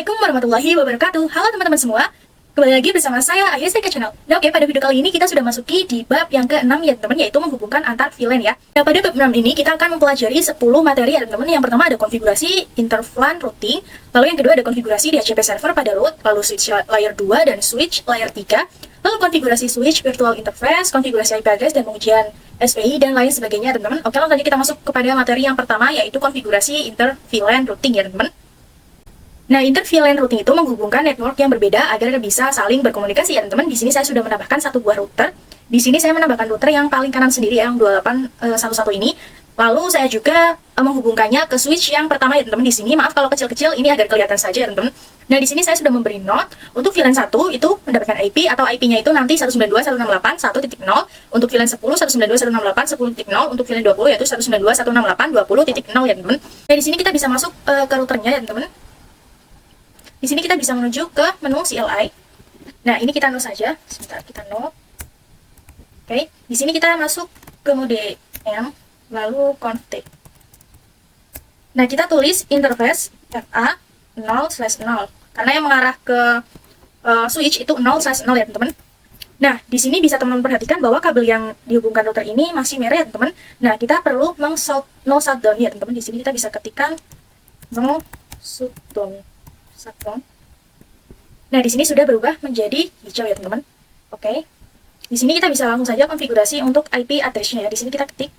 Assalamualaikum warahmatullahi wabarakatuh. Halo teman-teman semua, kembali lagi bersama saya Ayestika Channel. Nah oke, pada video kali ini kita sudah masuki di bab yang ke-6 ya teman-teman, yaitu menghubungkan antar VLAN ya. Nah pada bab 6 ini kita akan mempelajari 10 materi ya teman-teman. Yang pertama ada konfigurasi interVLAN routing, lalu yang kedua ada konfigurasi DHCP server pada root, lalu switch layer 2 dan switch layer 3, lalu konfigurasi switch virtual interface, konfigurasi IP address dan pengujian SPI dan lain sebagainya teman-teman. Oke, langsung saja kita masuk kepada materi yang pertama, yaitu konfigurasi interVLAN routing ya teman-teman. Nah, interVLAN routing itu menghubungkan network yang berbeda agar bisa saling berkomunikasi ya teman-teman. Di sini saya sudah menambahkan satu buah router. Di sini saya menambahkan router yang paling kanan sendiri ya, yang 2811 ini. Lalu saya juga menghubungkannya ke switch yang pertama ya teman-teman. Di sini maaf kalau kecil-kecil, ini agar kelihatan saja ya teman-teman. Nah, di sini saya sudah memberi note untuk VLAN 1 itu mendapatkan IP atau IP-nya itu nanti 192.168.1.0, untuk VLAN 10 192.168.10.0, untuk VLAN 20 yaitu 192.168.20.0 ya teman-teman. Nah, di sini kita bisa masuk ke routernya ya teman-teman. Di sini kita bisa menuju ke menu CLI. Nah, ini kita no saja. Sebentar, kita no. Oke, di sini kita masuk ke mode M, lalu config. Nah, kita tulis interface FA 0/0 karena yang mengarah ke switch itu 0/0 ya teman-teman. Nah, di sini bisa teman-teman perhatikan bahwa kabel yang dihubungkan router ini masih merah ya teman-teman. Nah, kita perlu no shutdown ya teman-teman. Di sini kita bisa ketikkan no shutdown. Nah, di sini sudah berubah menjadi hijau ya teman-teman. Oke. Di sini kita bisa langsung saja konfigurasi untuk IP address-nya ya. Di sini kita ketik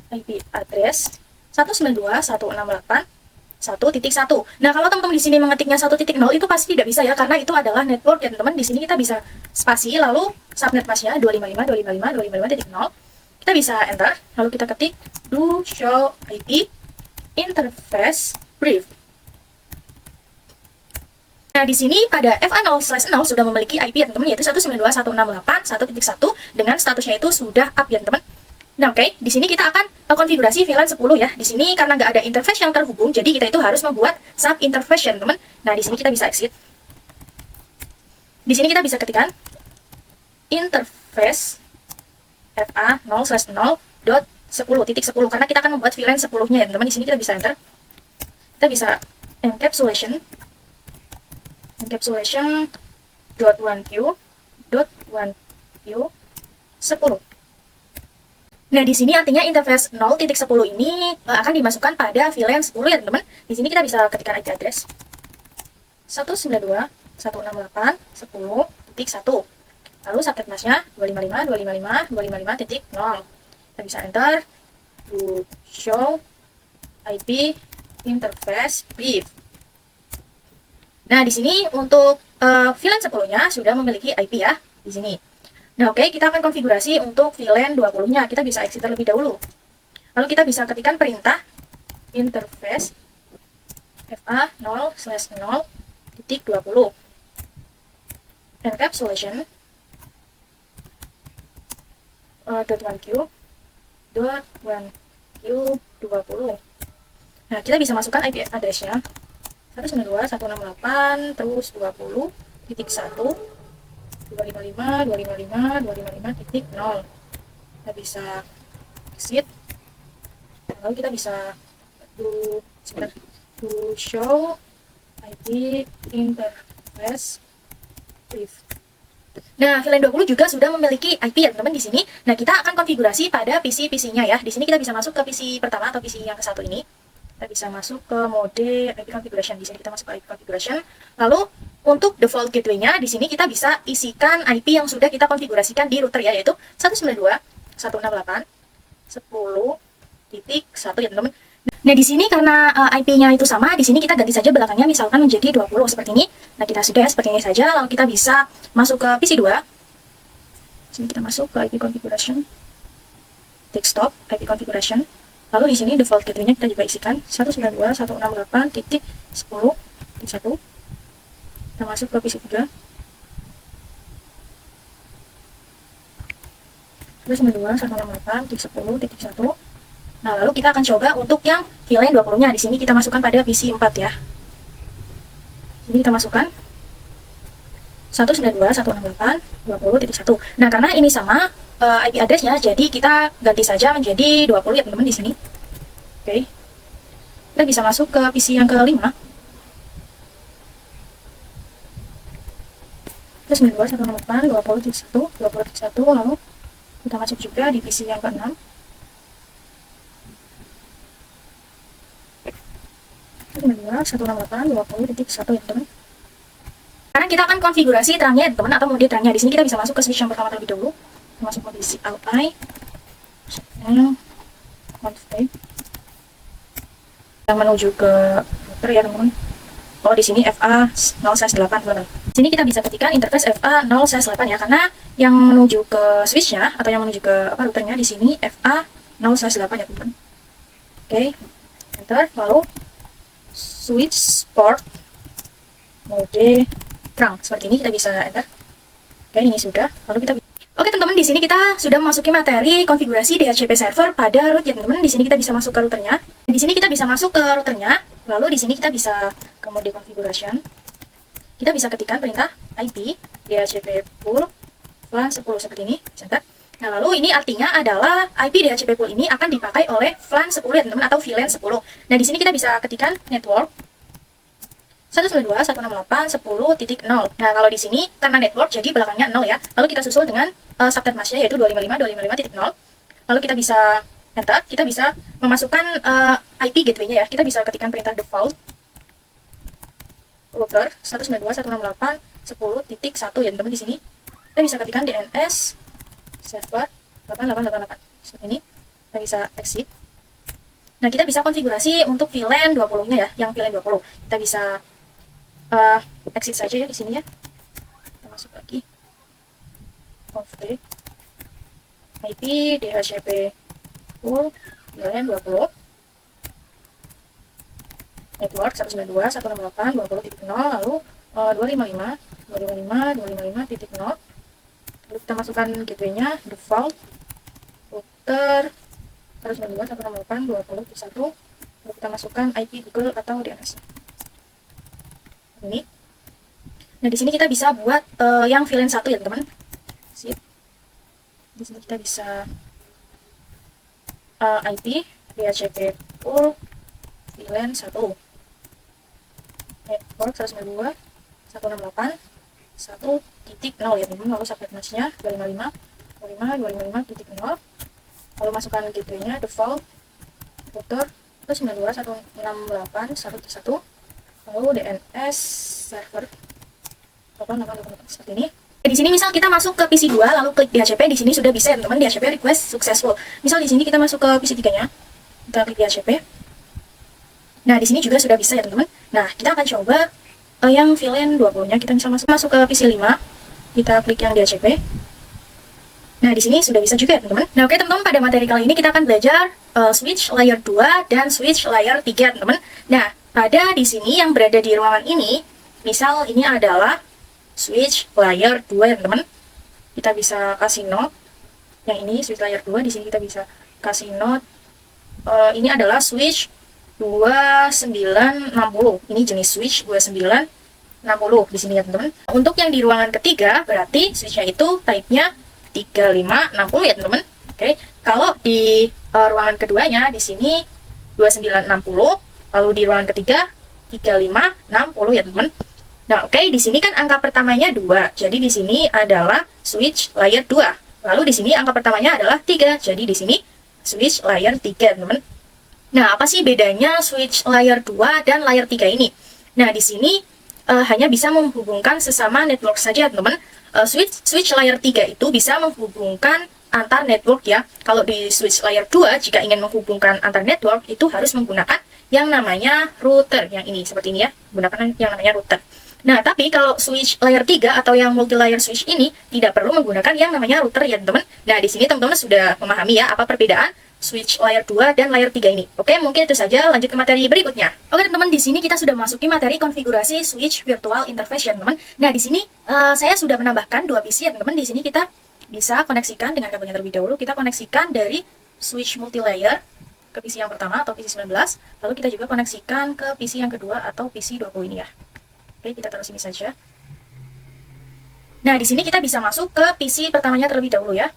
IP address 192.168.1.1. Nah, kalau teman-teman di sini mengetiknya 1.0 itu pasti tidak bisa ya, karena itu adalah network ya teman-teman. Di sini kita bisa spasi lalu subnet masknya 255.255.255.0. Kita bisa enter, lalu kita ketik do show IP interface brief. Nah, di sini pada FA0/0 sudah memiliki IP ya teman-teman, yaitu 192.168.1.1 dengan statusnya itu sudah up ya teman-teman. Nah, oke, di sini kita akan konfigurasi VLAN 10 ya. Di sini karena nggak ada interface yang terhubung, jadi kita itu harus membuat sub interface ya teman-teman. Nah, di sini kita bisa exit. Di sini kita bisa ketikkan interface FA0/0.10.10 karena kita akan membuat VLAN 10-nya ya teman-teman. Di sini kita bisa enter. Kita bisa encapsulation .1q.1q 10. Nah, di sini artinya interface 0.10 ini akan dimasukkan pada VLAN 10 ya teman-teman. Di sini kita bisa ketikkan IP address 192.168.10.1. Lalu subnet masknya 255.255.255.0. Kita bisa enter to show IP interface brief. Nah, di sini untuk VLAN 10-nya sudah memiliki IP ya di sini. Nah, oke, kita akan konfigurasi untuk VLAN 20-nya. Kita bisa exit terlebih dahulu. Lalu kita bisa ketikkan perintah interface FA0/0.20 encapsulation .1q.1q20. Nah, kita bisa masukkan IP address-nya 192.168 terus 20.1 255.255.255.0. Kita bisa exit, lalu kita bisa do show IP interface brief. Nah, VLAN 20 juga sudah memiliki IP ya teman-teman di sini. Nah, kita akan konfigurasi pada PC-nya ya. Di sini kita bisa masuk ke PC pertama atau PC yang ke-1 ini. Kita bisa masuk ke mode IP configuration. Di sini kita masuk ke IP configuration. Lalu untuk default gateway-nya di sini kita bisa isikan IP yang sudah kita konfigurasikan di router ya, yaitu 192.168.10.1 ya teman-teman. Nah, di sini karena IP-nya itu sama, di sini kita ganti saja belakangnya misalkan menjadi 20 seperti ini. Nah, kita sudah seperti ini saja. Lalu kita bisa masuk ke PC 2. Sini kita masuk ke IP configuration. Desktop IP configuration. Lalu di sini default gateway-nya kita juga isikan 192.168.10.1. Kita masuk ke PC 3. 192.168.10.1. Nah, lalu kita akan coba untuk yang VLAN 20-nya. Di sini kita masukkan pada PC 4 ya. Jadi kita masukkan 192.168.20.1. Nah, karena ini sama IP address-nya, jadi kita ganti saja menjadi 20 ya teman-teman di sini. Oke. Kita bisa masuk ke PC yang ke-5. 192.168.20.1, lalu kita masuk juga di PC yang ke-6. Kedua 168.20.1 ya teman. Sekarang kita akan konfigurasi terangnya ya teman, atau mode terangnya. Di sini kita bisa masuk ke switch yang pertama terlebih dahulu. Masuk mode CLI, config, yang menuju ke router ya teman. Oh di sini FA 0/8 teman. Di sini kita bisa ketikkan interface FA 0/8 ya, karena yang menuju ke switchnya atau yang menuju ke routernya di sini FA 0/8 ya teman. Oke, enter, lalu switch port mode terang seperti ini kita bisa enter. Oke, ini sudah. Lalu kita Oke teman-teman, di sini kita sudah memasuki materi konfigurasi DHCP server pada root ya teman-teman. Di sini kita bisa masuk ke routernya. Di sini kita bisa masuk ke routernya. Lalu di sini kita bisa ke mode configuration. Kita bisa ketikkan perintah IP DHCP pool LAN 10 seperti ini. Enter. Nah, lalu ini artinya adalah IP DHCP pool ini akan dipakai oleh LAN 10 ya teman-teman, atau VLAN 10. Nah, di sini kita bisa ketikkan network 192.168.10.0. Nah, kalau di sini karena network jadi belakangnya 0 ya. Lalu kita susul dengan subnet masknya yaitu 255.255.0. Lalu kita bisa enter, kita bisa memasukkan IP gateway-nya ya. Kita bisa ketikkan perintah default router 192.168.10.1 ya teman-teman. Di sini kita bisa ketikkan DNS server 8888 seperti ini. Kita bisa exit. Nah, kita bisa konfigurasi untuk VLAN 20-nya ya, yang VLAN 20. Kita bisa exit saja ya di sini ya. Kita masuk lagi. Config IP DHCP pool VLAN 20. Network 192.168.20.0, lalu 255.255.255.0. Lalu kita masukkan gateway-nya default router 192.168.20.1. Lalu kita masukkan IP Google atau DNS. Ini. Nah, di sini kita bisa buat yang VLAN 1 ya, teman. Sip. Di sini kita bisa IP DHCP pool VLAN 1. Network 192.168.1.0 ya, teman. Lalu subnet masknya 255.255.0. Lalu masukkan gateway-nya default router 192.168.1.1. Lalu DNS server 8888 seperti ini. Di sini misal kita masuk ke PC 2 lalu klik DHCP, di sini sudah bisa ya teman-teman, DHCP request successful. Misal di sini kita masuk ke PC 3-nya. Kita klik DHCP. Nah, di sini juga sudah bisa ya teman-teman. Nah, kita akan coba yang VLAN 20-nya. Kita bisa masuk ke PC 5. Kita klik yang DHCP. Nah, di sini sudah bisa juga ya teman-teman. Nah, oke teman-teman, pada materi kali ini kita akan belajar switch layer 2 dan switch layer 3 teman-teman. Nah, pada di sini yang berada di ruangan ini, misal ini adalah switch layer 2 ya teman-teman. Kita bisa kasih note. Yang ini switch layer 2, di sini kita bisa kasih note. Ini adalah switch 2960. Ini jenis switch 2960 di sini ya teman-teman. Untuk yang di ruangan ketiga berarti switchnya itu type-nya 3560 ya teman-teman. Oke, kalau di ruangan keduanya di sini 2960, lalu di ruangan ketiga 3560 ya teman-teman. Nah, oke, di sini kan angka pertamanya 2. Jadi di sini adalah switch layer 2. Lalu di sini angka pertamanya adalah 3. Jadi di sini switch layer 3 teman-teman. Nah, apa sih bedanya switch layer 2 dan layer 3 ini? Nah, di sini hanya bisa menghubungkan sesama network saja, teman-teman. Switch layer 3 itu bisa menghubungkan antar network ya. Kalau di switch layer 2, jika ingin menghubungkan antar network, itu harus menggunakan yang namanya router. Yang ini, seperti ini ya. Gunakan yang namanya router. Nah, tapi kalau switch layer 3 atau yang multi-layer switch ini, tidak perlu menggunakan yang namanya router ya, teman-teman. Nah, di sini teman-teman sudah memahami ya, apa perbedaan switch layer 2 dan layer 3 ini. Oke, mungkin itu saja, lanjut ke materi berikutnya. Oke teman-teman, di sini kita sudah masuki materi konfigurasi switch virtual interface ya teman-teman. Nah, di sini saya sudah menambahkan 2 PC ya teman-teman. Di sini kita bisa koneksikan dengan kabelnya terlebih dahulu. Kita koneksikan dari switch multi-layer ke PC yang pertama atau PC 19. Lalu kita juga koneksikan ke PC yang kedua atau PC 20 ini ya. Oke, kita taruh sini saja. Nah, di sini kita bisa masuk ke PC pertamanya terlebih dahulu ya.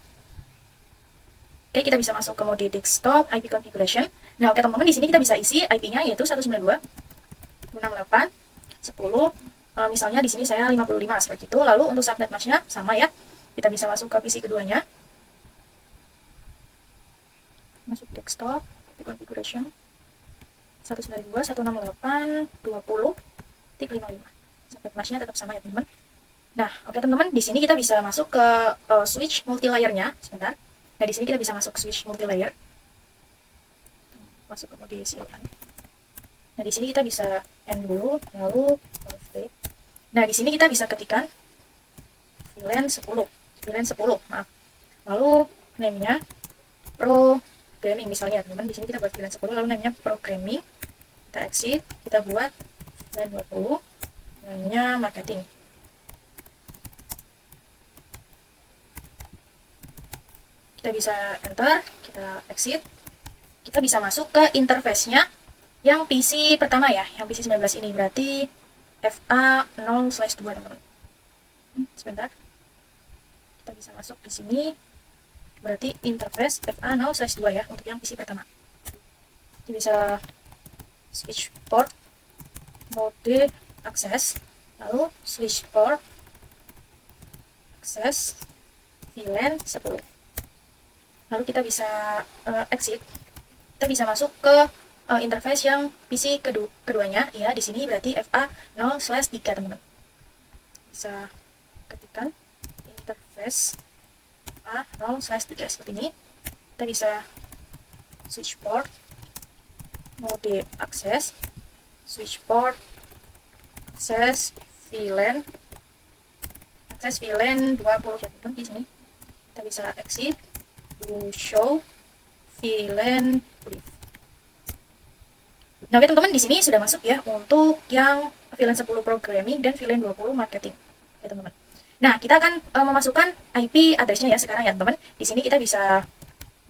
Oke, kita bisa masuk ke mode desktop IP configuration. Nah, oke teman-teman, di sini kita bisa isi IP-nya yaitu 192.168.10.0 Misalnya di sini saya 55 seperti itu. Lalu untuk subnet match-nya sama ya. Kita bisa masuk ke PC keduanya. Masuk desktop, configuration 192.168.20.55. Subnet match-nya tetap sama ya teman-teman. Nah, oke teman-teman, di sini kita bisa masuk ke switch multilayer-nya. Sebentar. Nah, di sini kita bisa masuk switch multilayer. Masuk ke mode silakan. Nah, di sini kita bisa end dulu, lalu play. Nah, di sini kita bisa ketikkan VLAN 10, maaf. Lalu name-nya programming misalnya, teman-teman. Di sini kita buat VLAN 10, lalu name-nya programming. Kita exit, kita buat VLAN 20, name-nya marketing. Kita bisa enter, kita exit. Kita bisa masuk ke interface-nya yang PC pertama ya, yang PC 19 ini, berarti FA0/2 teman-teman. Sebentar. Kita bisa masuk di sini. Berarti interface FA0/2 ya untuk yang PC pertama. Kita bisa switch port, mode akses, lalu switch port, akses, VLAN 10. Lalu kita bisa exit. Kita bisa masuk ke interface yang PC keduanya ya. Di sini berarti FA0/3 teman-teman. Bisa ketikkan interface FA0/3 seperti ini. Kita bisa switch port, mode akses, switch port, akses VLAN 20 ya teman-teman. Di sini kita bisa exit, show VLAN brief. Nah, oke teman-teman, di sini sudah masuk ya untuk yang VLAN 10 programming dan VLAN 20 marketing. Ya teman-teman. Nah, kita akan memasukkan IP address-nya ya sekarang ya teman-teman. Di sini kita bisa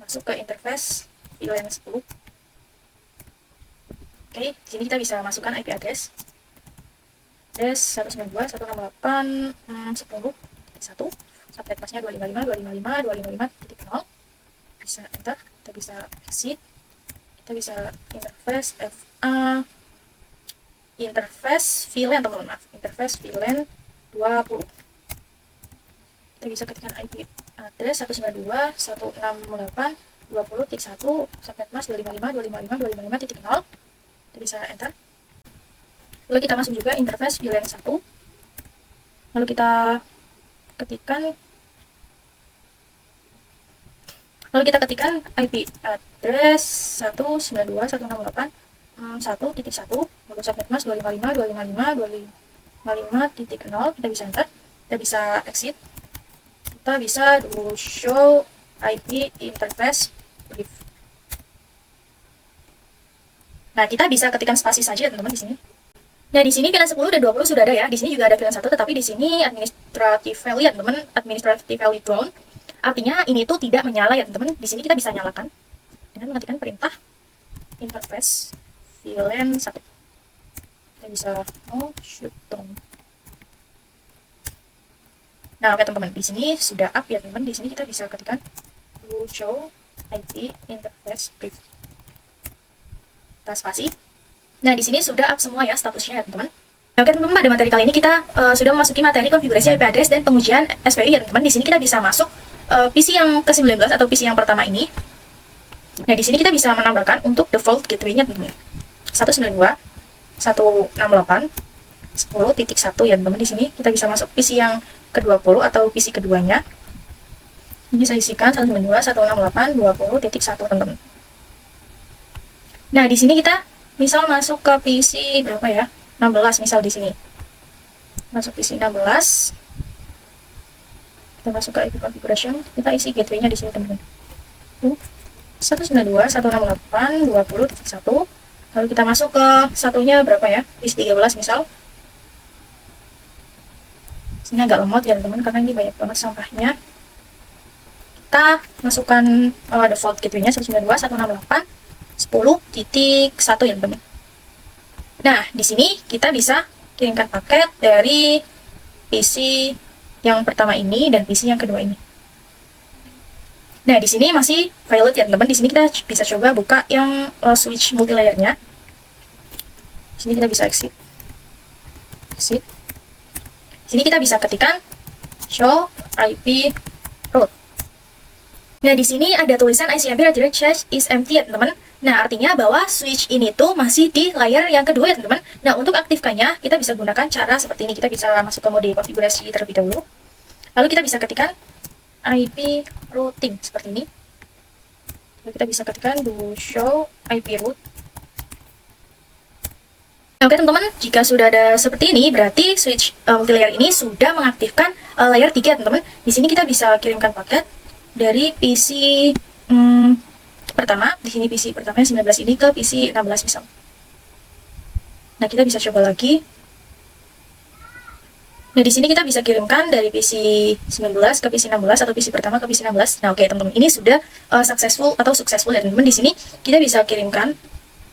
masuk ke interface VLAN 10. Oke, di sini kita bisa masukkan IP address. Address 192.168.10.1. Subnet mask-nya 255.255.255.0. Bisa enter, kita bisa exit. Kita bisa interface VLAN teman-teman, interface VLAN 20. Kita bisa ketikkan IP address 192.168.20.1, subnet mask 255.255.255.0. Kita bisa enter. Lalu kita masuk juga interface VLAN 1. Lalu kita ketikkan IP address 192.168.1.1, lalu subnet mask 255.255.255.0. Kita bisa enter. Kita bisa exit. Kita bisa show IP interface brief. Nah, kita bisa ketikkan spasi saja teman-teman di sini. Nah, di sini VLAN 10 dan 20 sudah ada ya. Di sini juga ada VLAN 1, tetapi di sini administrative value ya teman-teman, administrative value ground. Artinya ini tuh tidak menyala ya teman-teman. Di sini kita bisa nyalakan dengan mengetikkan perintah interface VLAN 1. Kita bisa shutdown. Nah, oke teman-teman, di sini sudah up ya teman-teman. Di sini kita bisa ketikkan show IP interface brief. Kita spasi. Nah, di sini sudah up semua ya statusnya ya teman-teman. Nah, oke teman-teman, pada materi kali ini kita sudah memasuki materi konfigurasi IP address dan pengujian SPI ya teman-teman. Di sini kita bisa masuk PC yang ke-19 atau PC yang pertama ini. Nah, di sini kita bisa menambahkan untuk default gateway-nya teman-teman. 192.168.10.1 ya teman-teman. Di sini kita bisa masuk PC yang ke-20 atau PC keduanya. Ini saya isikan 192.168.20.1 teman-teman. Nah, di sini kita misal masuk ke PC berapa ya? 16 misal di sini. Masuk PC 16. Kita masuk ke IP configuration, kita isi gateway-nya di sini teman-teman. 192.168.20.1. Lalu kita masuk ke satunya berapa ya? PC 13 misal. Sini agak lemot ya teman-teman karena ini banyak banget sampahnya. Kita masukkan default gateway-nya 192.168.10.1 ya teman-teman. Nah, di sini kita bisa kirimkan paket dari PC yang pertama ini dan PC yang kedua ini. Nah, di sini masih valid ya teman-teman. Di sini kita bisa coba buka yang switch multilayer-nya. Di sini kita bisa exit. Sini kita bisa ketikkan show IP root. Nah, di sini ada tulisan ICMP Redirect Cache is empty ya teman-teman. Nah, artinya bahwa switch ini tuh masih di layer yang kedua ya teman-teman. Nah, untuk aktifkannya kita bisa gunakan cara seperti ini. Kita bisa masuk ke mode konfigurasi terlebih dahulu. Lalu kita bisa ketikkan IP routing seperti ini. Lalu kita bisa ketikkan do show IP root. Nah, oke teman-teman, jika sudah ada seperti ini, berarti switch multilayer ini sudah mengaktifkan layer 3 teman-teman. Di sini kita bisa kirimkan paket dari PC pertama, di sini PC pertamanya 19 ini ke PC 16 misal. Nah, kita bisa coba lagi. Nah, di sini kita bisa kirimkan dari PC 19 ke PC 16 atau PC pertama ke PC 16. Nah, oke teman-teman, ini sudah successful ya teman-teman. Di sini kita bisa kirimkan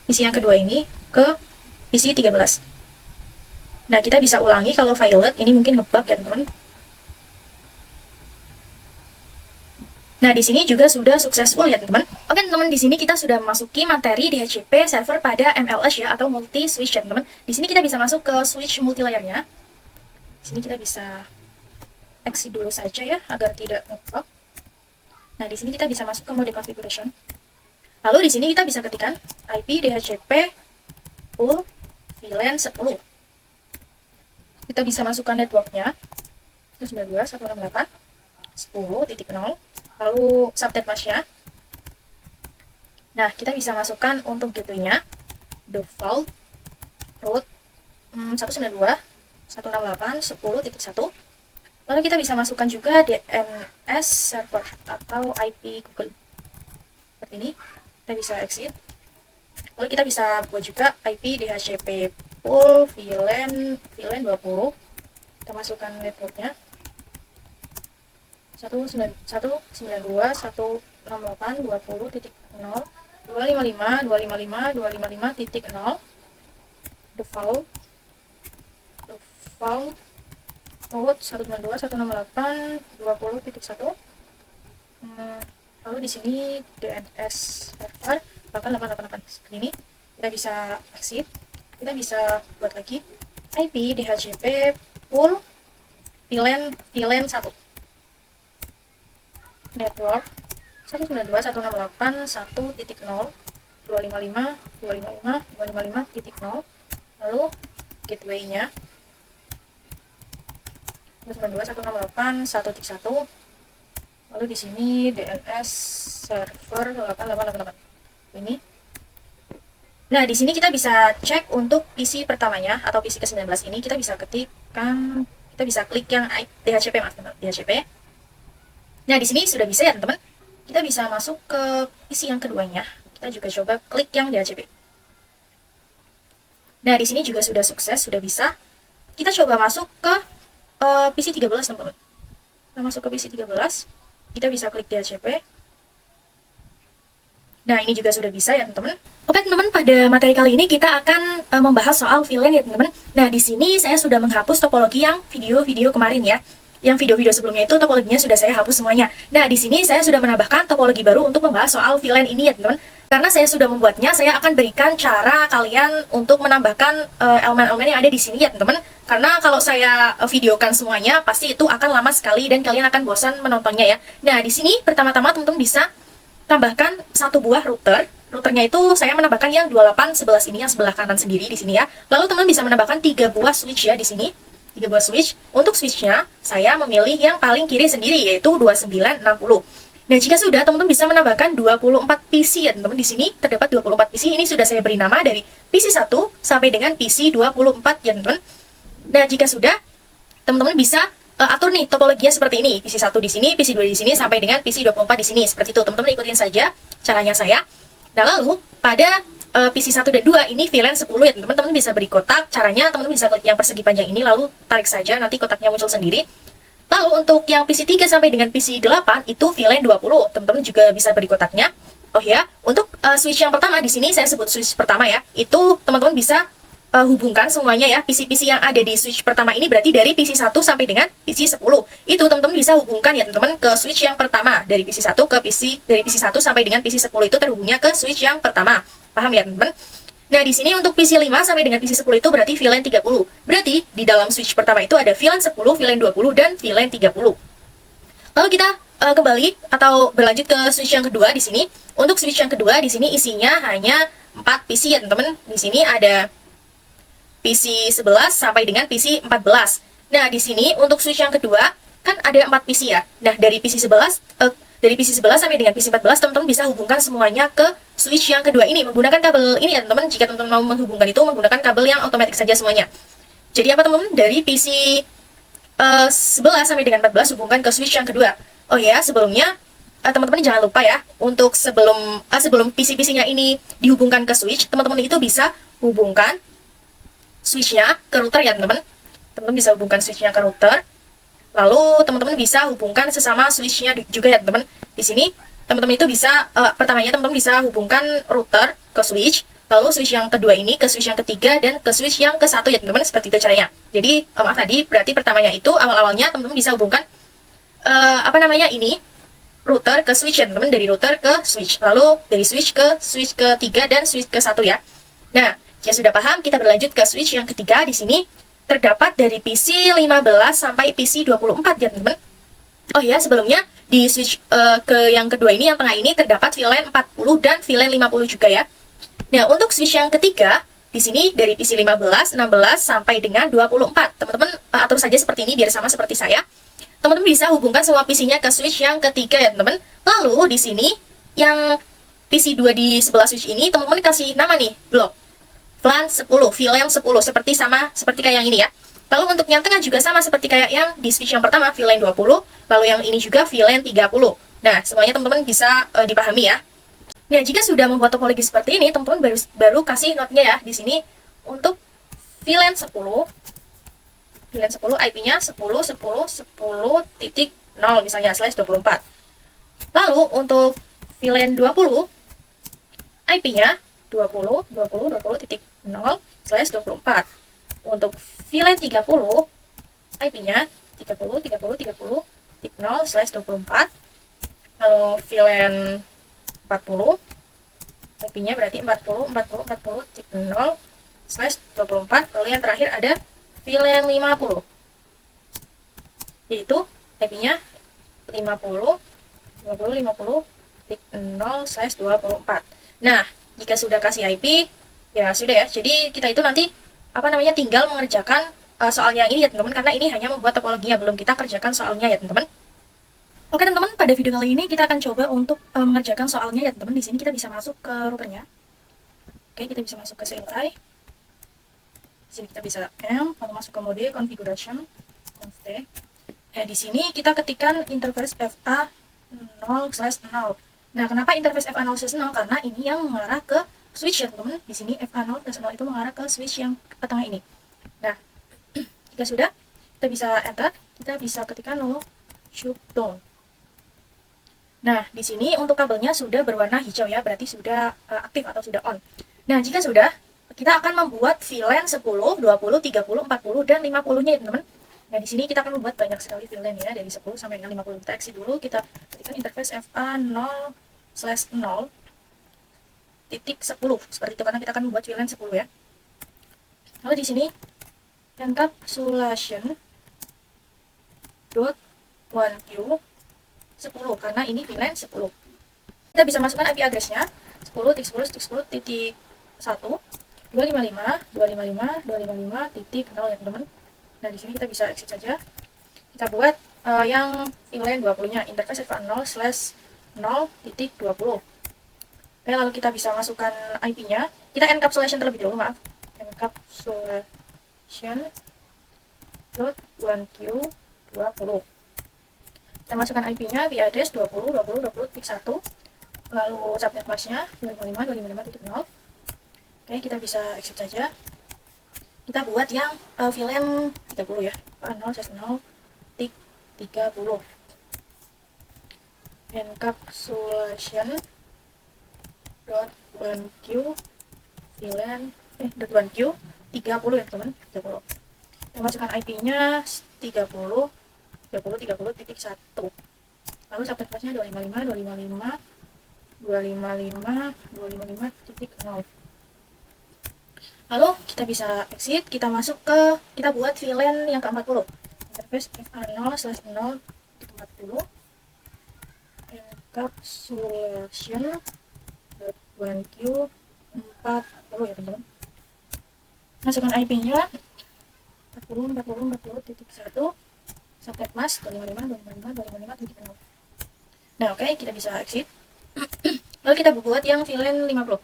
PC yang kedua ini ke PC 13. Nah, kita bisa ulangi kalau violet, ini mungkin ngebug ya teman-teman. Nah, di sini juga sudah successful ya teman-teman. Oke teman-teman, di sini kita sudah memasuki materi DHCP server pada MLS ya, atau multi switch ya teman-teman. Di sini kita bisa masuk ke switch multilayernya. Di sini kita bisa exit dulu saja ya, agar tidak ngebug. Nah, di sini kita bisa masuk ke mode configuration. Lalu di sini kita bisa ketikkan IP DHCP full VLAN 10. Kita bisa masukkan networknya 192.168.10.0, lalu subnet masknya. Nah, kita bisa masukkan untuk gateway-nya default root 192.168.10.1. Lalu kita bisa masukkan juga DNS server atau IP Google seperti ini. Kita bisa exit. Lalu kita bisa buat juga IP DHCP full VLAN 20. Kita masukkan networknya 192.168.20.0.255.255.255.0 default root 192.168.20.1. Lalu di sini DNS server 8888 seperti ini. Kita bisa exit. Kita bisa buat lagi IP DHCP full VLAN 1 network 192.168.1.0.255.255.255.0. lalu gateway-nya 192.168.1.1. lalu di sini DNS server 8888 ini. Nah, di sini kita bisa cek untuk PC pertamanya atau PC ke-19 ini, kita bisa ketikkan, kita bisa klik yang DHCP, DHCP. Nah, di sini sudah bisa ya, teman-teman. Kita bisa masuk ke PC yang keduanya. Kita juga coba klik yang DHCP. Nah, di sini juga sudah sukses, sudah bisa. Kita coba masuk ke PC 13, teman-teman. Kita masuk ke PC 13. Kita bisa klik DHCP. Nah, ini juga sudah bisa ya, teman-teman. Oke, teman-teman, pada materi kali ini kita akan membahas soal VLAN ya, teman-teman. Nah, di sini saya sudah menghapus topologi yang video-video kemarin ya. Yang video-video sebelumnya itu topologinya sudah saya hapus semuanya. Nah, di sini saya sudah menambahkan topologi baru untuk membahas soal VLAN ini ya, teman-teman. Karena saya sudah membuatnya, saya akan berikan cara kalian untuk menambahkan elemen-elemen yang ada di sini ya, teman-teman. Karena kalau saya videokan semuanya, pasti itu akan lama sekali dan kalian akan bosan menontonnya ya. Nah, di sini pertama-tama teman-teman bisa tambahkan satu buah router. Routernya itu saya menambahkan yang 2811 ini, yang sebelah kanan sendiri di sini ya. Lalu teman bisa menambahkan 3 buah switch ya di sini. 3 buah switch. Untuk switchnya, saya memilih yang paling kiri sendiri, yaitu 2960. Nah, jika sudah, teman-teman bisa menambahkan 24 PC ya, teman-teman. Di sini terdapat 24 PC. Ini sudah saya beri nama dari PC 1 sampai dengan PC 24 ya, teman-teman. Nah, jika sudah, teman-teman bisa atur nih topologinya seperti ini. PC 1 di sini, PC 2 di sini, sampai dengan PC 24 di sini. Seperti itu, teman-teman ikutin saja caranya saya. Nah, lalu pada PC 1 dan 2 ini VLAN 10 ya, teman-teman bisa beri kotak. Caranya teman-teman bisa klik yang persegi panjang ini, lalu tarik saja, nanti kotaknya muncul sendiri. Lalu untuk yang PC 3 sampai dengan PC 8 itu VLAN 20. Teman-teman juga bisa beri kotaknya. Oh ya, untuk switch yang pertama di sini saya sebut switch pertama ya. Itu teman-teman bisa hubungkan semuanya ya. PC-PC yang ada di switch pertama ini berarti dari PC 1 sampai dengan PC 10. Itu teman-teman bisa hubungkan ya, teman-teman, ke switch yang pertama. Dari PC 1 ke PC, dari PC 1 sampai dengan PC 10 itu terhubungnya ke switch yang pertama. Paham ya, teman-teman? Nah, di sini untuk PC 5 sampai dengan PC 10 itu berarti VLAN 30. Berarti di dalam switch pertama itu ada VLAN 10, VLAN 20, dan VLAN 30. Lalu kita kembali atau berlanjut ke switch yang kedua di sini. Untuk switch yang kedua di sini isinya hanya 4 PC ya, teman-teman. Di sini ada PC 11 sampai dengan PC 14. Nah, di sini untuk switch yang kedua kan ada 4 PC ya. Nah, dari PC 11 sampai dengan PC 14 teman-teman bisa hubungkan semuanya ke switch yang kedua ini menggunakan kabel ini ya, teman-teman. Jika teman-teman mau menghubungkan itu menggunakan kabel yang otomatis saja semuanya. Jadi apa, teman-teman? Dari PC 11 sampai dengan 14 hubungkan ke switch yang kedua. Oh ya, sebelumnya teman-teman jangan lupa ya, untuk sebelum PC-PC-nya ini dihubungkan ke switch, teman-teman itu bisa hubungkan switch-nya ke router ya, teman-teman. Teman-teman bisa hubungkan switch-nya ke router. Lalu teman-teman bisa hubungkan sesama switch-nya juga ya, teman-teman. Di sini teman-teman itu bisa pertamanya teman-teman bisa hubungkan router ke switch, lalu switch yang kedua ini ke switch yang ketiga, dan ke switch yang ke satu ya, teman-teman. Seperti itu caranya. Jadi maaf tadi, berarti pertamanya itu awal-awalnya teman-teman bisa hubungkan ini router ke switch ya, teman-teman. Dari router ke switch, lalu dari switch ketiga dan switch ke satu ya. Nah, jika sudah paham, kita berlanjut ke switch yang ketiga. Di sini terdapat dari PC 15 sampai PC 24 ya, teman-teman. Oh ya, sebelumnya di switch ke yang kedua ini, yang tengah ini, terdapat VLAN 40 dan VLAN 50 juga ya. Nah, untuk switch yang ketiga, di sini dari PC 15, 16 sampai dengan 24. Teman-teman atur saja seperti ini biar sama seperti saya. Teman-teman bisa hubungkan semua PC-nya ke switch yang ketiga ya, teman-teman. Lalu di sini yang PC 2 di sebelah switch ini, teman-teman kasih nama nih, blok VLAN 10, VLAN 10, seperti kayak yang ini ya. Lalu untuk yang tengah juga sama seperti kayak yang di switch yang pertama, VLAN 20, lalu yang ini juga VLAN 30. Nah, semuanya teman-teman bisa dipahami ya. Nah, jika sudah membuat topologi seperti ini, teman-teman baru kasih note-nya ya di sini untuk VLAN 10 IP-nya 10.10.10.0 misalnya /24. Lalu untuk VLAN 20 IP-nya 20.20.20.0/24. Untuk VLAN 30 IP-nya 30.30.30.0/24. Lalu VLAN 40 IP-nya berarti 40.40.40.0/24. Lalu yang terakhir ada VLAN 50, yaitu IP-nya 50.50.50.0/24. Nah, jika sudah kasih IP, ya sudah ya. Jadi kita itu nanti tinggal mengerjakan soalnya ini ya, teman-teman, karena ini hanya membuat topologinya, belum kita kerjakan soalnya ya, teman-teman. Oke, teman-teman, pada video kali ini kita akan coba untuk mengerjakan soalnya ya, teman-teman. Di sini kita bisa masuk ke routernya. Oke, kita bisa masuk ke CLI. Di sini kita bisa lalu masuk ke mode configuration, const. Nah, di sini kita ketikkan interface FA 0/0. Nah, kenapa interface FA 0/0? Karena ini yang mengarah ke switch ya, teman-teman. Di sini FA 0/0 itu mengarah ke switch yang ke tengah ini. Nah, jika sudah, kita bisa enter, kita bisa ketikkan no shutdown. Nah, di sini untuk kabelnya sudah berwarna hijau ya, berarti sudah aktif atau sudah on. Nah, jika sudah, kita akan membuat VLAN 10, 20, 30, 40, dan 50-nya ya, teman-teman. Nah, di sini kita akan membuat banyak sekali VLAN ya, dari 10 sampai dengan 50. Kita exit dulu, kita ketikkan interface FA 0/0 titik 10 seperti itu, karena kita akan membuat VLAN 10 ya. Lalu di sini encapsulation .1q 10 karena ini VLAN 10. Kita bisa masukkan IP address-nya 10.10.10.1 255.255.255.0 ya, teman-teman. Nah, di sini kita bisa exit saja. Kita buat yang VLAN 20-nya interface FA 0/0.20. Oke, lalu kita bisa masukkan IP-nya. Kita encapsulation terlebih dahulu, maaf. Encapsulation .1q20. Kita masukkan IP-nya, IP address 20.20.20.1, lalu subnet mask-nya 255.255.0. Oke, kita bisa exit saja. Kita buat yang VLAN 30 ya, 0/0.30. Encapsulation .1q VLAN .1q 30 ya, teman, 30. Kita masukkan IP-nya 30.30.30.1. Lalu subnet mask-nya 255.255.255.0. Lalu kita bisa exit, kita masuk ke, kita buat VLAN yang ke-40. Interface FA0/0/40 encapsulation .1q 40 ya teman-teman. Masukkan IP-nya 40.40.40.1 subnet mask 255.255.255.0. Nah, oke, kita bisa exit. Lalu kita buat yang VLAN 50.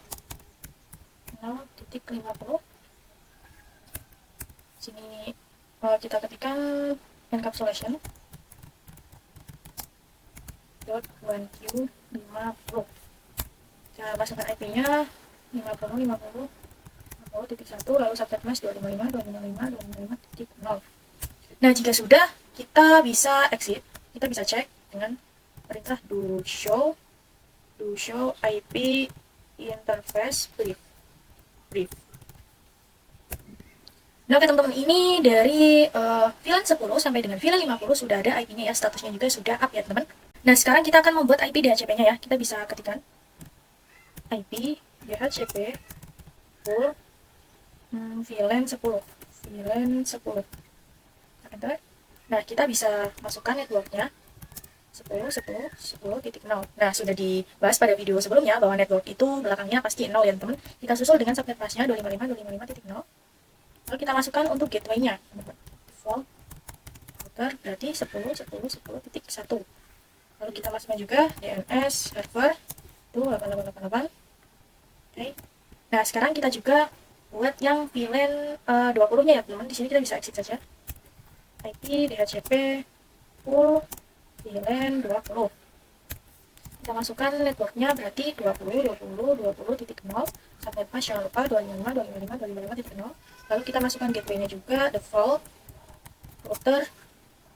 0.50. Sini kita ketikkan encapsulation .1q 50. Kita masukkan IP-nya 50.50.50.1 lalu subnet mask 255.255.255.0. Nah, jika sudah, kita bisa exit. Kita bisa cek dengan perintah do show IP interface brief. Nah, oke teman-teman, ini dari VLAN 10 sampai dengan VLAN 50 sudah ada IP-nya ya, statusnya juga sudah up ya teman-teman. Nah, sekarang kita akan membuat IP DHCP-nya ya. Kita bisa ketikkan IP DHCP full VLAN 10. Enter. Nah, kita bisa masukkan networknya 10.10.10.0. Nah, sudah dibahas pada video sebelumnya bahwa network itu belakangnya pasti 0 ya teman-teman. Kita susul dengan subnet mask-nya 255.255.0. Lalu kita masukkan untuk gateway-nya, default router berarti 10.10.10.1. Lalu kita masukkan juga DNS server itu 8888. Oke. Nah, sekarang kita juga buat yang VLAN 20-nya ya teman-teman. Di sini kita bisa exit saja. IP DHCP full VLAN 20. Kita masukkan networknya berarti 20.20.20.0. Subnet mask jangan lupa 255.255.255.0. Lalu kita masukkan gateway-nya juga default router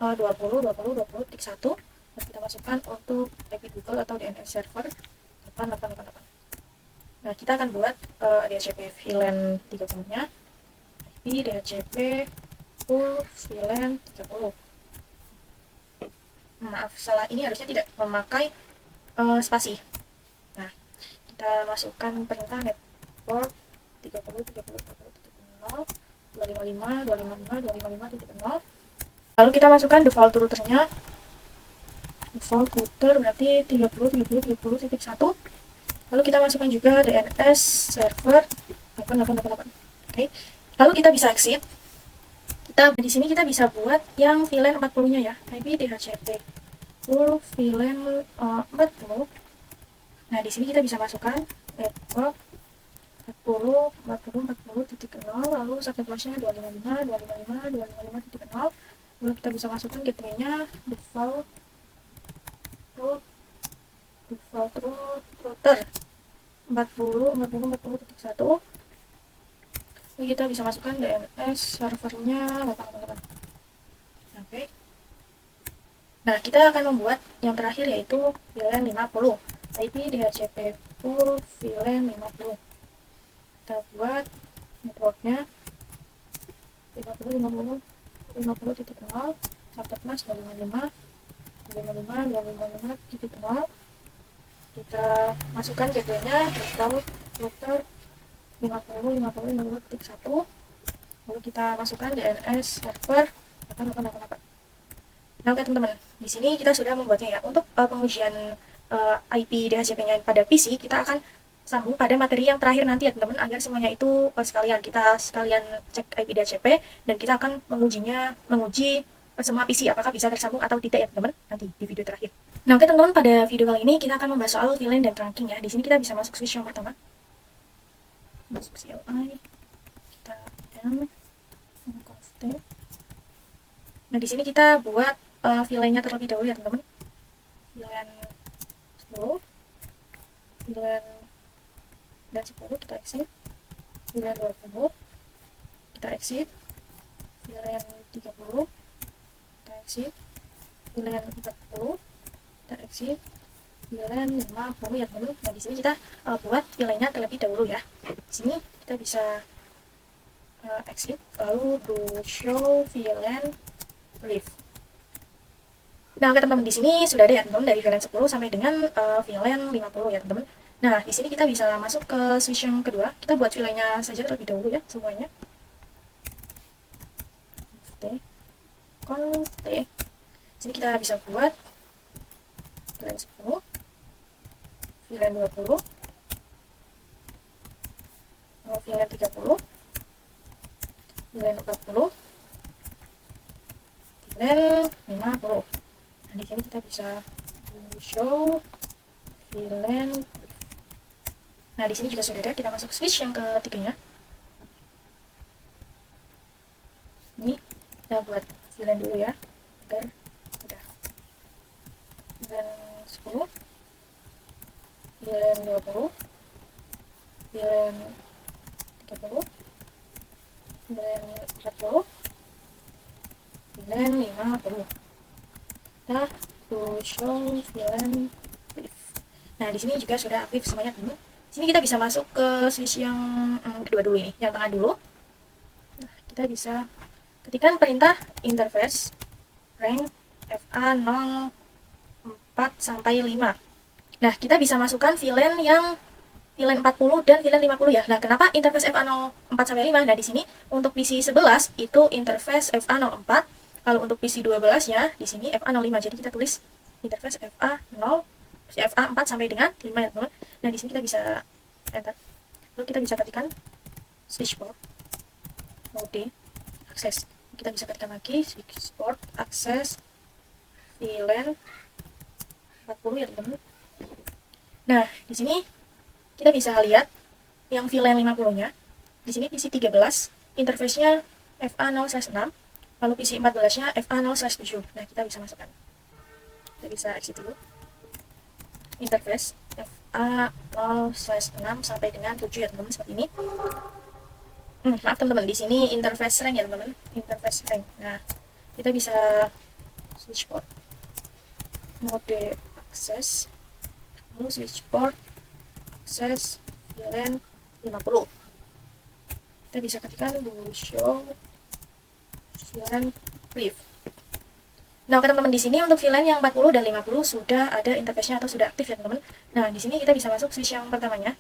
20.20.20.1. Dan kita masukkan untuk IP Google atau DNS server 8888. Nah, kita akan buat DHCP VLAN 30-nya. IP DHCP full VLAN 30. Maaf, salah, ini harusnya tidak memakai spasi. Nah, kita masukkan perintah network 30.30.30.0 255.255.255.0. Lalu kita masukkan default routernya. Default router berarti 30.30.30.1. Lalu kita masukkan juga DNS server 8888. Oke. Lalu kita bisa exit. Di sini kita bisa buat yang VLAN 40-nya ya, IP DHCP full VLAN 40. Nah, di sini kita bisa masukkan network 40.40.40.0 lalu subnet mask-nya 255.255.255.0. Lalu kita bisa masukkan gateway-nya default router 40.40.40.1. Kita bisa masukkan DNS servernya 8888. Oke. Nah, kita akan membuat yang terakhir yaitu VLAN 50. IP DHCP full VLAN 50. Kita buat networknya 50.50.50.0 subnet mask 255.255.255.0. Kita masukkan gateway-nya default router 50.50.50.1. Lalu kita masukkan DNS server 8888. Nah, oke teman-teman, di sini kita sudah membuatnya ya. Untuk pengujian IP DHCP-nya pada PC, kita akan sambung pada materi yang terakhir nanti ya teman-teman, agar semuanya itu kita sekalian cek IP DHCP dan kita akan menguji semua PC apakah bisa tersambung atau tidak ya teman-teman, nanti di video terakhir. Nah, oke teman-teman, pada video kali ini kita akan membahas soal VLAN dan trunking ya. Di sini kita bisa masuk switch yang pertama. Masuk CLI, kita conf. Nah, di sini kita buat VLAN-nya terlebih dahulu ya teman-teman. VLAN 10, VLAN dan 10 kita exit, VLAN 20 kita exit, VLAN 30 kita exit, VLAN 40 kita exit, VLAN 50 ya teman-teman. Nah, di sini kita buat VLAN-nya terlebih dahulu ya. Di sini kita bisa exit lalu do show VLAN brief. Nah, oke teman-teman, di sini sudah ada ya teman-teman dari VLAN 10 sampai dengan VLAN 50 ya teman-teman. Nah, di sini kita bisa masuk ke switch yang kedua. Kita buat VLAN-nya saja terlebih dahulu ya, semuanya. T. Sini kita bisa buat VLAN 10, VLAN 20, VLAN 30, VLAN 40, VLAN 50. Nah, di sini kita bisa show VLAN. Nah, di sini juga sudah ada. Kita masuk switch yang ketiganya. Ini kita buat VLAN dulu ya, agar udah. VLAN 10, VLAN 20, VLAN 30, VLAN 40, VLAN 50. Nah, to show VLAN brief. Nah, di sini juga sudah aktif semuanya dulu. Sini kita bisa masuk ke switch yang kedua dulu ini, yang tengah dulu. Nah, kita bisa ketikkan perintah interface rank FA04 sampai 5. Nah, kita bisa masukkan VLAN yang VLAN 40 dan VLAN 50 ya. Nah, kenapa interface FA04 sampai 5? Nah, di sini untuk PC 11 itu interface FA04. Kalau untuk PC 12-nya di sini FA05. Jadi kita tulis interface FA4 sampai dengan 5 ya, teman-teman. Nah, di sini kita bisa enter. Lalu kita bisa ketikkan switch port mode akses. Kita bisa ketikkan lagi switch port akses VLAN 40 ya, teman-teman. Nah, di sini kita bisa lihat yang VLAN 50-nya. Di sini PC 13 interface-nya FA0/6. Lalu PC 14-nya FA0/7. Nah, kita bisa masukkan. Kita bisa exit dulu. Interface FA0/6 sampai dengan 7 ya, teman-teman, seperti ini. Maaf teman-teman, di sini interface rank ya, teman-teman. Interface rank. Nah, kita bisa switch port mode akses. Lalu switch port akses VLAN 50. Kita bisa ketikkan show VLAN brief. Nah, teman-teman, di sini untuk VLAN yang 40 dan 50 sudah ada interface-nya atau sudah aktif ya, teman-teman. Nah, di sini kita bisa masuk switch yang pertamanya.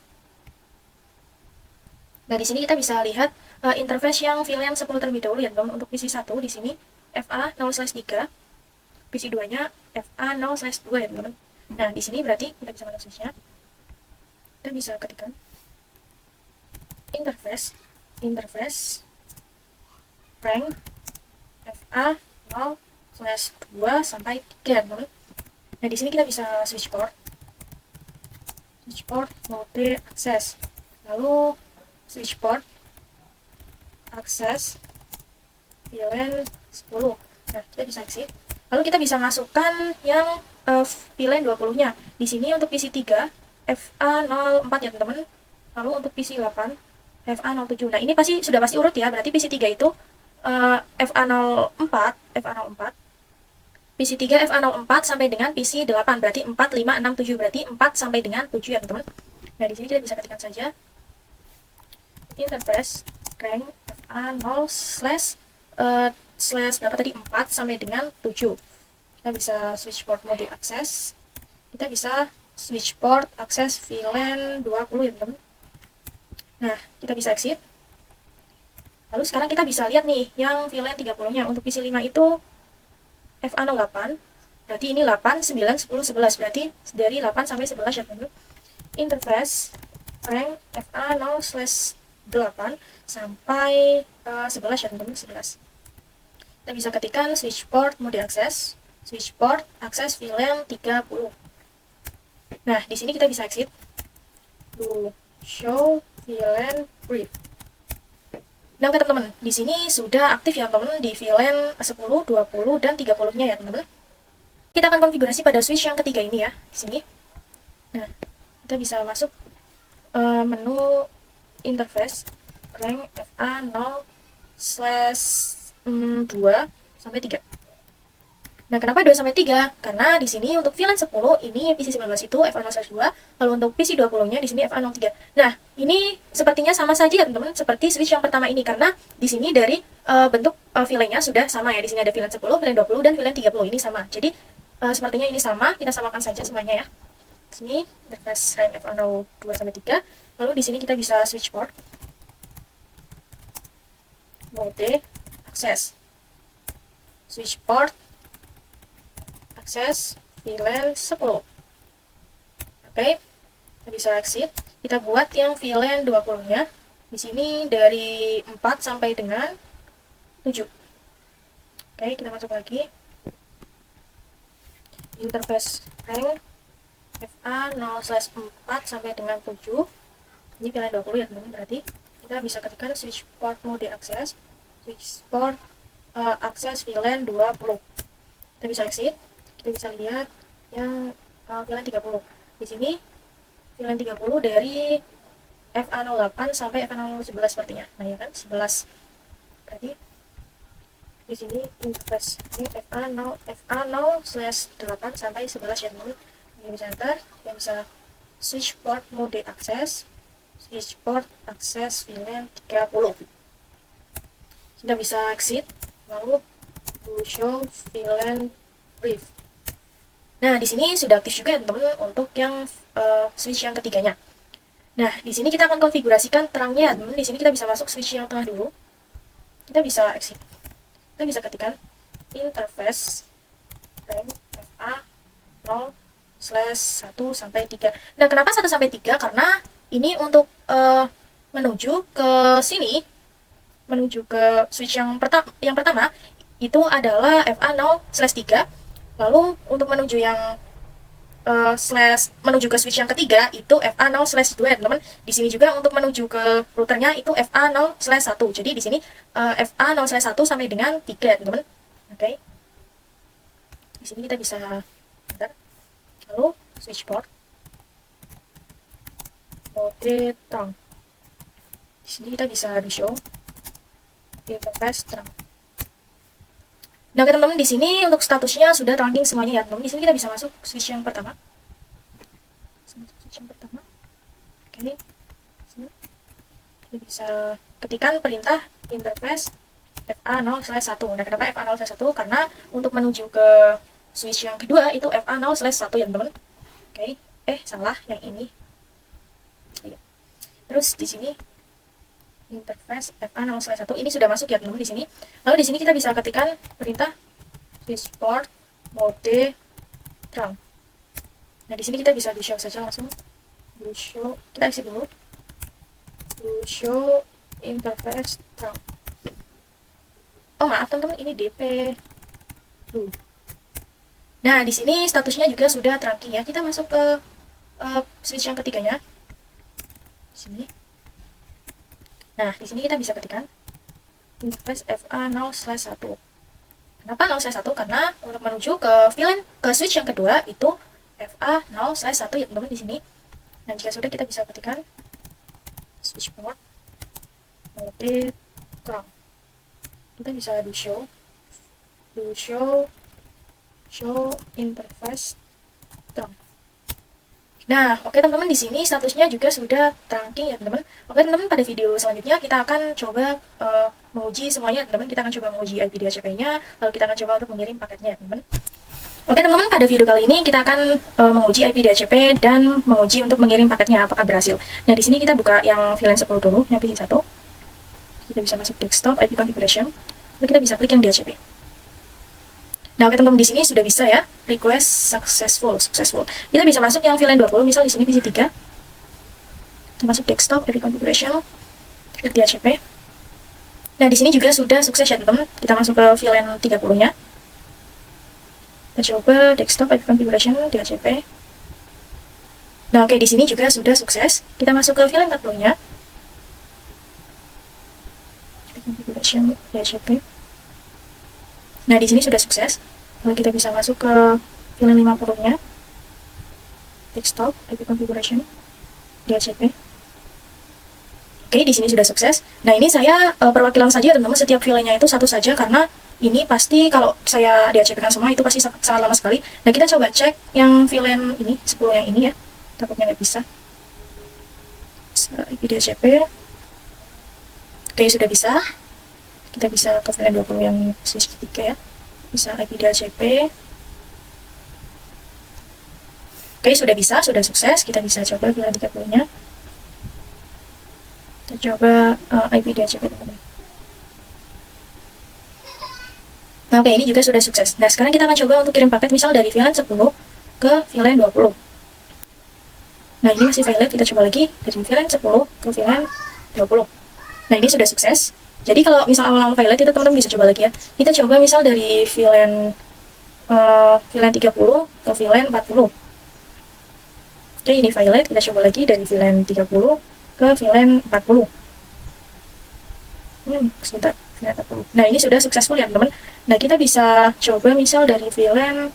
Nah, di sini kita bisa lihat interface yang VLAN 10 terlebih dahulu ya, teman-teman. Untuk PC 1 di sini FA0/3, PC 2-nya FA0/2 ya, teman-teman. Nah, di sini berarti kita bisa masuk switch-nya. Kita bisa ketikkan interface rank FA0/2 sampai 3, teman-teman. Nah, di sini kita bisa switch port mode akses. Lalu switch port akses VLAN 10. Nah, kita bisa exit. Lalu kita bisa masukkan yang VLAN 20-nya. Di sini untuk PC 3 FA04 ya, teman-teman. Lalu untuk PC 8 FA07. Nah, ini pasti urut ya. Berarti PC 3 itu FA04, PC 3 FA04 sampai dengan PC 8. Berarti 4, 5, 6, 7. Berarti 4 sampai dengan 7 ya, teman-teman. Nah, di sini kita bisa ketikkan saja interface rank FA0 slash berapa tadi, 4 sampai dengan 7. Kita bisa switch port mode akses. Kita bisa switch port akses VLAN 20 ya, teman-teman. Nah, kita bisa exit. Lalu sekarang kita bisa lihat nih yang VLAN 30-nya. Untuk PC 5 itu FA08. Berarti ini 8, 9, 10, 11. Berarti dari 8 sampai 11 ya, teman-teman. Interface rank FA0/8 sampai 11 ya, teman-teman, 11. Kita bisa ketikkan switch port mode akses, switch port akses VLAN 30. Nah, di sini kita bisa exit. Show VLAN brief. Nah, oke teman-teman, di sini sudah aktif ya, teman-teman, di VLAN 10, 20, dan 30-nya ya, teman-teman. Kita akan konfigurasi pada switch yang ketiga ini ya, di sini. Nah, kita bisa masuk menu interface rank FA0/2 sampai 3. Nah, kenapa 2 sampai 3? Karena di sini untuk VLAN 10 ini PC 19 itu FA0/2, lalu untuk PC 20-nya di sini FA03. Nah, ini sepertinya sama saja ya, teman-teman, seperti switch yang pertama ini, karena di sini dari bentuk VLAN-nya sudah sama ya. Di sini ada VLAN 10, VLAN 20, dan VLAN 30 ini sama. Jadi sepertinya ini sama, kita samakan saja semuanya ya. Sini interface RAM FA02 sampai 3. Lalu di sini kita bisa switch port, mode, akses, switch port, akses, VLAN 10. Oke, kita bisa exit. Kita buat yang VLAN 20-nya. Di sini dari 4 sampai dengan 7. Oke, kita masuk lagi. Interface rank FA0/4 sampai dengan 7. Ini VLAN 20 ya teman-teman, berarti kita bisa ketikkan switch port mode akses, switch port akses VLAN 20. Kita bisa exit. Kita bisa lihat yang VLAN 30. Di sini VLAN 30 dari FA08 sampai FA011 sepertinya. Nah ya kan, 11. Berarti di sini interface ini FA0/8 sampai 11 ya teman-teman. Ini bisa enter, yang bisa switch port mode akses, switch port akses VLAN 30. Sudah bisa exit, lalu show VLAN brief. Nah, di sini sudah aktif juga ya teman-teman untuk yang switch yang ketiganya. Nah, di sini kita akan konfigurasikan terangnya, teman-teman. Di sini kita bisa masuk switch yang tengah dulu. Kita bisa exit. Kita bisa ketikkan interface rank FA0/1 sampai 3. Nah, kenapa 1 sampai 3? Karena ini untuk menuju ke sini, menuju ke switch yang pertama itu adalah FA0/3. Lalu untuk menuju yang menuju ke switch yang ketiga itu FA0/2 ya teman-teman. Di sini juga untuk menuju ke routernya itu FA0/1. Jadi di sini FA0/1 sampai dengan 3 teman-teman. Oke. Di sini kita bisa bentar. Lalu switch port mode terang. Di sini kita bisa show interface terang. Nah, teman-teman, di sini untuk statusnya sudah tracking semuanya ya, teman-teman. Di sini kita bisa masuk switch yang pertama. Oke. Sini. Kita bisa ketikkan perintah interface FA0/1. Nah, kenapa FA0/1? Karena untuk menuju ke switch yang kedua itu FA0/1 ya, teman-teman. Oke. Salah, yang ini. Terus di sini interface FA0/1 ini sudah masuk ya teman-teman di sini. Lalu di sini kita bisa ketikkan perintah switch port mode terang. Nah, di sini kita bisa show saja langsung. Show, kita exit dulu. Show interface terang. Oh, maaf teman-teman, ini DP. Nah, di sini statusnya juga sudah tracking ya. Kita masuk ke switch yang ketiganya. Sini. Nah, di sini kita bisa ketikkan interface FA0/1. Kenapa 0/1? Karena untuk menuju ke VLAN ke switch yang kedua itu FA0/1 ya teman-teman di sini. Nah, jika sudah kita bisa ketikkan switch port mode terang. Kita bisa show interface terang. Nah, oke teman-teman, di sini statusnya juga sudah tracking ya teman-teman. Oke teman-teman, pada video selanjutnya kita akan coba menguji semuanya teman-teman. Kita akan coba menguji IP DHCP-nya, lalu kita akan coba untuk mengirim paketnya teman-teman. Oke teman-teman, pada video kali ini kita akan menguji IP DHCP dan menguji untuk mengirim paketnya apakah berhasil. Nah, di sini kita buka yang VLAN 10 dulu, yang PC1. Kita bisa masuk desktop IP configuration, lalu kita bisa klik yang DHCP. Nah, oke teman-teman, di sini sudah bisa ya, request successful. Kita bisa masuk yang VLAN 20, misal di sini PC3. Kita masuk desktop, IP configuration, klik DHCP. Nah, di sini juga sudah sukses ya teman-teman. Kita masuk ke VLAN 30-nya. Kita coba desktop, IP configuration, DHCP. Nah, oke, di sini juga sudah sukses. Kita masuk ke VLAN 40-nya. IP configuration, DHCP. Nah, di sini sudah sukses. Lalu kita bisa masuk ke VLAN 50-nya. Desktop, IP configuration, DHCP. Oke, di sini sudah sukses. Nah, ini saya perwakilan saja teman-teman, setiap VLAN-nya itu satu saja karena ini pasti kalau saya DHCP-kan semua itu pasti sangat lama sekali. Nah, kita coba cek yang VLAN ini, 10 yang ini ya. Takutnya nggak bisa. IP DHCP. Oke, sudah bisa. Kita bisa ke VLAN 20 yang switch ketiga ya. Bisa IP DHCP. Oke, sudah bisa, sudah sukses. Kita bisa coba VLAN 30-nya. Kita coba IPD aja, teman-teman. Nah, oke, ini juga sudah sukses. Nah, sekarang kita akan coba untuk kirim paket misal dari VLAN 10 ke VLAN 20. Nah, ini masih valid, kita coba lagi dari VLAN 10 ke VLAN 20. Nah, ini sudah sukses. Jadi kalau misal awal-awal valid itu teman-teman bisa coba lagi ya. Kita coba misal dari VLAN 30 ke VLAN 40. Oke, ini valid, kita coba lagi dari VLAN 30 ke VLAN 40. Sebentar, VLAN 40. Nah, ini sudah successful ya teman-teman. Nah, kita bisa coba misal dari VLAN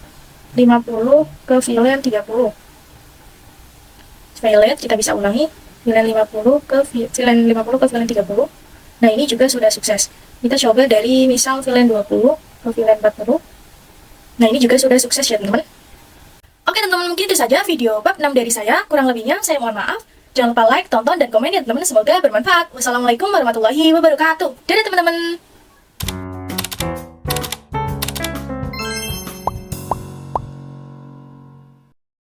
50 ke VLAN 30. Valid, kita bisa ulangi VLAN 50 ke VLAN 50 ke VLAN 30. Nah, ini juga sudah sukses. Kita coba dari misal VLAN 20 ke VLAN 40. Nah, ini juga sudah sukses ya teman-teman. Oke teman-teman, mungkin itu saja video bab 6 dari saya. Kurang lebihnya saya mohon maaf. Jangan lupa like, tonton, dan komen ya teman-teman. Semoga bermanfaat. Wassalamualaikum warahmatullahi wabarakatuh. Dadah teman-teman.